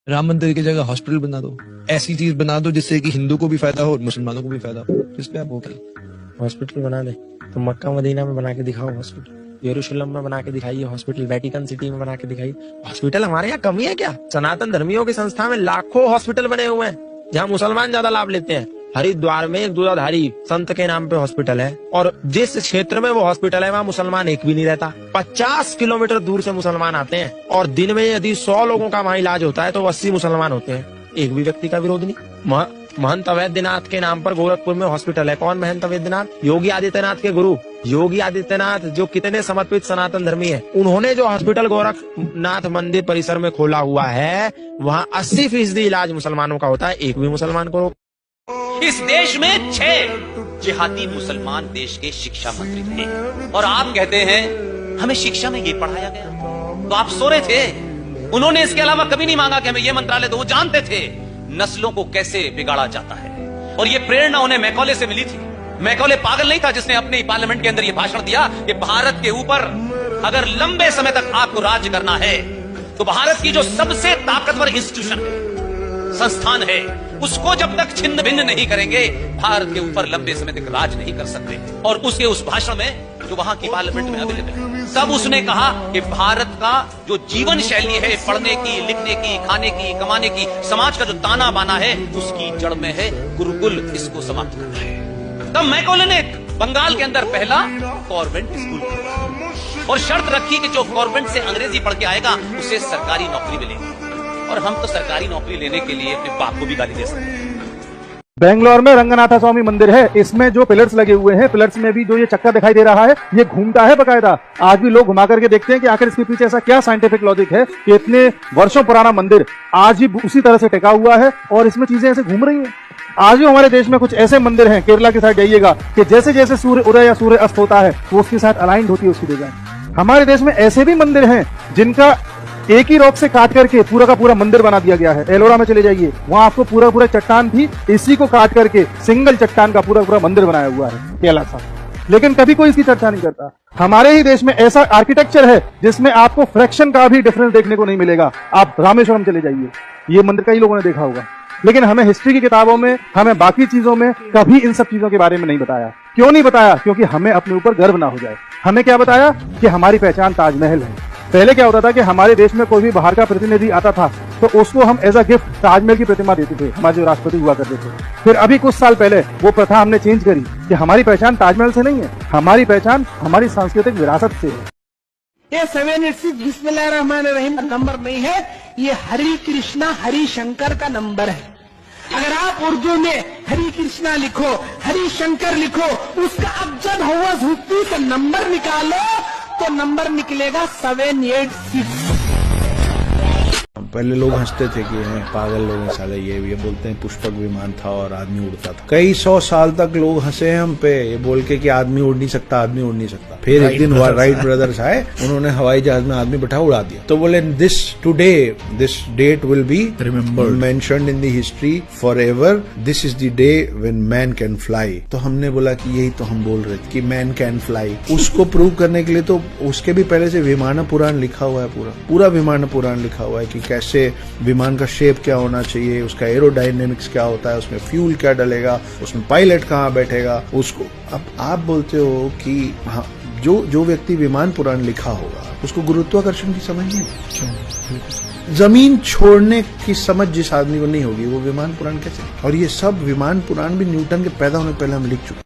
राम मंदिर की जगह हॉस्पिटल बना दो, ऐसी चीज बना दो जिससे कि हिंदू को भी फायदा हो और मुसलमानों को भी फायदा हो। इस पे आप वो करें। हॉस्पिटल बना दे तो मक्का मदीना में बना के दिखाओ हॉस्पिटल, यरूशलेम में बना के दिखाइए हॉस्पिटल, वेटिकन सिटी में बना के दिखाइए हॉस्पिटल। हमारे यहाँ कमी है क्या? सनातन धर्मियों की संस्था में लाखों हॉस्पिटल बने हुए हैं जहाँ मुसलमान ज्यादा लाभ लेते हैं। हरिद्वार में एक दूधाधारी संत के नाम पे हॉस्पिटल है और जिस क्षेत्र में वो हॉस्पिटल है वहाँ मुसलमान एक भी नहीं रहता। 50 किलोमीटर दूर से मुसलमान आते हैं और दिन में यदि 100 लोगों का वहाँ इलाज होता है तो 80 मुसलमान होते हैं। एक भी व्यक्ति का विरोध नहीं। महंत अवैधनाथ के नाम पर गोरखपुर में हॉस्पिटल है। कौन महंत अवैधनाथ? योगी आदित्यनाथ के गुरु योगी आदित्यनाथ, जो कितने समर्पित सनातन धर्मी है। उन्होंने जो हॉस्पिटल गोरखनाथ मंदिर परिसर में खोला हुआ है वहाँ 80% इलाज मुसलमानों का होता है। एक भी मुसलमान को इस देश में 6 जिहादी मुसलमान देश के शिक्षा मंत्री थे और आप कहते हैं हमें शिक्षा में ये पढ़ाया गया। तो आप सो रहे थे। उन्होंने इसके अलावा कभी नहीं मांगा कि हमें ये मंत्रालय दो। वो जानते थे नस्लों को कैसे बिगाड़ा जाता है और ये प्रेरणा उन्हें मैकॉले से मिली थी। मैकॉले पागल नहीं था जिसने अपने ही पार्लियामेंट के अंदर ये भाषण दिया कि भारत के ऊपर अगर लंबे समय तक आपको राज्य करना है तो भारत की जो सबसे ताकतवर इंस्टीट्यूशन है, संस्थान है, उसको जब तक छिन्न भिन्न नहीं करेंगे भारत के ऊपर लंबे समय तक राज नहीं कर सकते। और उसके उस भाषण में जो वहां की पार्लियामेंट में अवेलेबल है, तब उसने कहा कि भारत का जो जीवन शैली है, पढ़ने की, लिखने की, खाने की, कमाने की, समाज का जो ताना बाना है, उसकी जड़ में है गुरुकुल। इसको समाप्त करना है। तब मैकॉले ने बंगाल के अंदर पहला कॉन्वेंट स्कूल खोला और शर्त रखी कि जो कॉन्वेंट से अंग्रेजी पढ़ के आएगा उसे सरकारी नौकरी मिलेगी। और हम तो सरकारी नौकरी लेने के लिए अपने बाप को भी गाली दे सकते हैं। बेंगलोर में रंगनाथा स्वामी मंदिर है। इसमें जो पिलर्स लगे हुए हैं, पिलर्स में भी जो ये चक्का दिखाई दे रहा है, ये घूमता है बकायदा। आज भी लोग घुमा करके देखते हैं कि आखिर इसके पीछे ऐसा क्या साइंटिफिक लॉजिक है कि इतने वर्षों पुराना मंदिर आज भी उसी तरह से टिका हुआ है और इसमें चीजें ऐसे घूम रही हैं। आज भी हमारे देश में कुछ ऐसे मंदिर हैं, केरला के साइड जाइएगा, कि जैसे जैसे सूर्य उदय या सूर्य अस्त होता है वो उसके साथ अलाइंड होती है उसकी डिजाइन। हमारे देश में ऐसे भी मंदिर हैं जिनका एक ही रॉक से काट करके पूरा का पूरा मंदिर बना दिया गया है। एलोरा में चले जाइए, वहां आपको पूरा पूरा चट्टान भी इसी को काट करके सिंगल चट्टान का पूरा पूरा मंदिर बनाया हुआ है केला सा। लेकिन कभी कोई इसकी चर्चा नहीं करता। हमारे ही देश में ऐसा आर्किटेक्चर है जिसमें आपको फ्रैक्शन का भी डिफरेंस देखने को नहीं मिलेगा। आप रामेश्वरम चले जाइए, ये मंदिर कई लोगों ने देखा होगा, लेकिन हमें हिस्ट्री की किताबों में, हमें बाकी चीजों में कभी इन सब चीजों के बारे में नहीं बताया। क्यों नहीं बताया? क्योंकि हमें अपने ऊपर गर्व ना हो जाए। हमें क्या बताया कि हमारी पहचान ताजमहल है। पहले क्या होता था कि हमारे देश में कोई भी बाहर का प्रतिनिधि आता था तो उसको हम एज अ गिफ्ट ताजमहल की प्रतिमा देते थे, हमारे जो राष्ट्रपति हुआ करते थे। फिर अभी कुछ साल पहले वो प्रथा हमने चेंज करी कि हमारी पहचान ताजमहल से नहीं है, हमारी पहचान हमारी सांस्कृतिक विरासत से है। ये 786 बिस्मिल्लाहिर्रहमानिर्रहीम का नंबर नहीं है, ये हरि कृष्णा हरि शंकर का नंबर है। अगर आप उर्दू में हरि कृष्णा लिखो, हरि शंकर लिखो, उसका अब्जद हवस हुफ्ती का नंबर निकालो तो नंबर निकलेगा 786। पहले लोग हंसते थे कि पागल लोग हैं साले, ये बोलते हैं पुष्पक विमान था और आदमी उड़ता था। कई 100 साल तक लोग हंसे हैं हम पे ये बोल के कि आदमी उड़ नहीं सकता, आदमी उड़ नहीं सकता। फिर एक दिन राइट ब्रदर्स आए, उन्होंने हवाई जहाज में आदमी बैठा उड़ा दिया। तो बोले this date will be remembered, mentioned in the history forever. This is the day when man can fly. तो हमने बोला कि यही तो हम बोल रहे थे कि मैन कैन फ्लाई। उसको प्रूव करने के लिए तो उसके भी पहले से विमान पुराण लिखा हुआ है, पूरा विमान पुराण लिखा हुआ है कि कैसे विमान का शेप क्या होना चाहिए, उसका एरोडायनेमिक्स क्या होता है, उसमें फ्यूल क्या डलेगा, उसमें पायलट कहाँ बैठेगा उसको। अब आप बोलते हो कि हाँ, जो व्यक्ति विमान पुराण लिखा होगा उसको गुरुत्वाकर्षण की समझ नहीं, जमीन छोड़ने की समझ जिस आदमी को नहीं होगी वो विमान पुराण कैसे। और ये सब विमान पुराण भी न्यूटन के पैदा होने पहले हम लिख चुके।